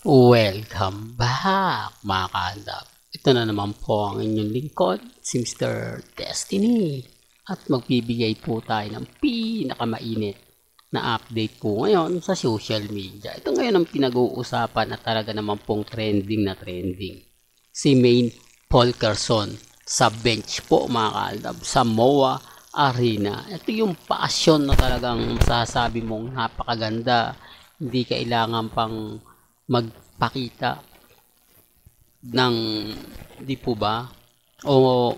Welcome back mga kaaldab. Ito na naman po ang inyong lingkod, si Mr. Destiny. At magbibigay po tayo ng pinakamainit na update po ngayon sa social media. Ito ngayon ang pinag-uusapan at talaga naman pong trending na trending. Si Maine Polkerson sa bench po mga kaaldab sa MOA Arena. Ito yung passion na talagang masasabi mong napakaganda. Hindi kailangan pang magpakita ng di po ba o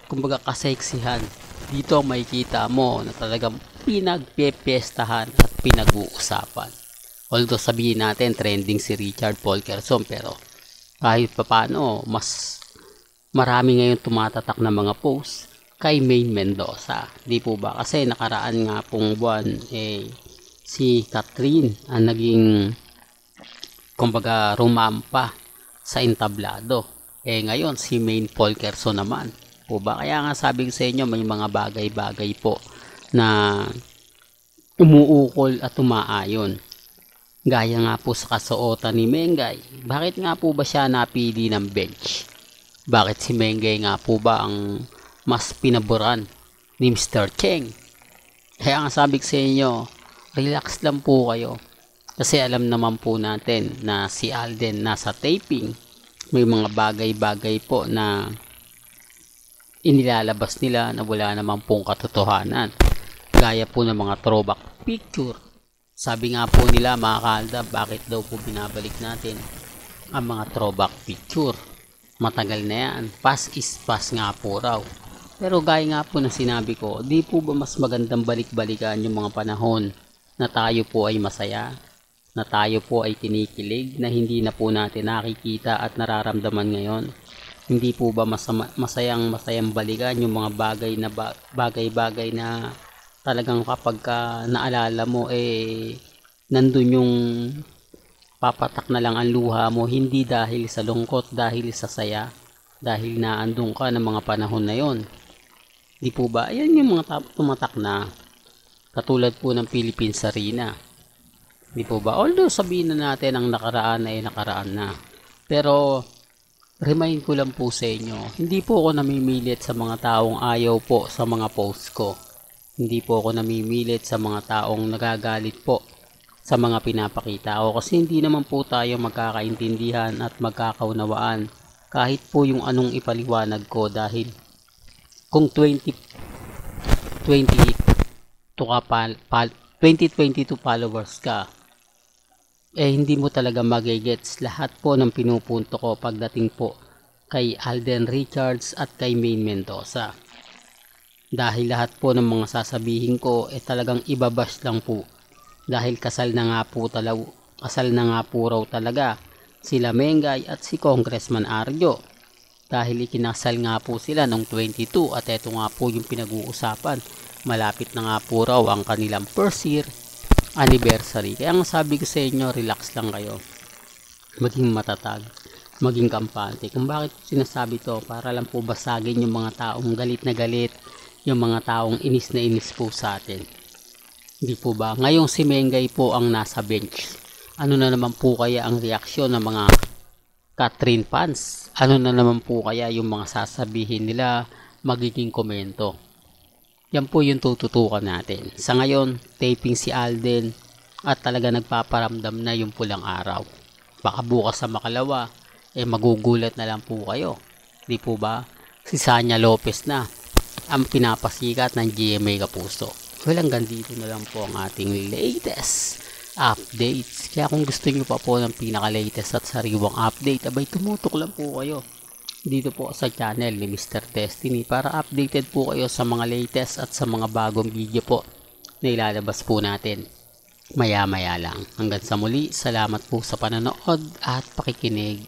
kumbaga kaseksihan. Dito makikita mo na talagang pinagpepestahan at pinag-uusapan. Although sabihin natin trending si Richard Polkerson, pero kahit papaano mas marami ngayon tumatatak na mga posts kay Maine Mendoza. Di po ba? Kasi nakaraan nga pong buwan si Catherine ang naging kumbaga rumampa sa entablado. Ngayon si Maine Polkerson naman po ba, kaya nga sabi ko sa inyo may mga bagay-bagay po na umuukol at umaayon. Gaya nga po sa kasuotan ni Mengay. Bakit nga po ba siya napili ng bench? Bakit si Mengay nga po ba ang mas pinaboran ni Mr. Cheng? Kaya nga sabi ko sa inyo, relax lang po kayo. Kasi alam naman po natin na si Alden nasa taping. May mga bagay-bagay po na inilalabas nila na wala naman pong katotohanan. Gaya po ng mga throwback picture. Sabi nga po nila mga kaaldab, bakit daw po binabalik natin ang mga throwback picture? Matagal na yan. Past is past nga po raw. Pero gaya nga po na sinabi ko, di po ba mas magandang balik-balikan yung mga panahon na tayo po ay masaya? Na tayo po ay kinikilig, na hindi na po natin nakikita at nararamdaman ngayon? Hindi po ba masayang balikan yung mga bagay-bagay na talagang kapag naalala mo nandun yung papatak na lang ang luha mo, hindi dahil sa lungkot, dahil sa saya, dahil naandun ka ng mga panahon na yon. Di po ba? Ayan yung mga tumatak na katulad po ng Philippines Arena. Di po ba? Although sabihin na natin ang nakaraan ay nakaraan na. Pero remind ko lang po sa inyo, hindi po ako namimilit sa mga taong ayaw po sa mga posts ko. Hindi po ako namimilit sa mga taong nagagalit po sa mga pinapakita ko. Kasi hindi naman po tayo magkakaintindihan at magkakaunawaan kahit po yung anong ipaliwanag ko, dahil kung 2022 followers ka, hindi mo talaga magigets lahat po ng pinupunto ko pagdating po kay Alden Richards at kay Maine Mendoza. Dahil lahat po ng mga sasabihin ko talagang ibabash lang po. Dahil kasal na nga po raw talaga sila Mengay at si Congressman Arjo. Dahil ikinasal nga po sila noong 22 at eto nga po yung pinag-uusapan. Malapit na nga po raw ang kanilang first year anniversary. Kaya ang sabi ko sa inyo, relax lang kayo. Maging matatag, maging kampante. Kung bakit sinasabi to, para lang po basagin yung mga taong galit na galit, yung mga taong inis na inis po sa atin. Hindi po ba? Ngayong si Mengay po ang nasa bench. Ano na naman po kaya ang reaksyon ng mga Catherine fans? Ano na naman po kaya yung mga sasabihin nila, magiging komento? Yan po yung tututukan natin. Sa ngayon, taping si Alden at talaga nagpaparamdam na yung pulang araw. Baka bukas sa makalawa, magugulat na lang po kayo. Di po ba? Si Sanya Lopez na ang pinapasikat ng GMA Kapuso. Well, hanggang dito na lang po ang ating latest updates. Kaya kung gusto nyo pa po ng pinaka-latest at sariwang update, abay tumutok lang po kayo dito po sa channel ni Mr. Destiny para updated po kayo sa mga latest at sa mga bagong video po na ilalabas po natin maya maya lang. Hanggang sa muli, salamat po sa panonood at pakikinig.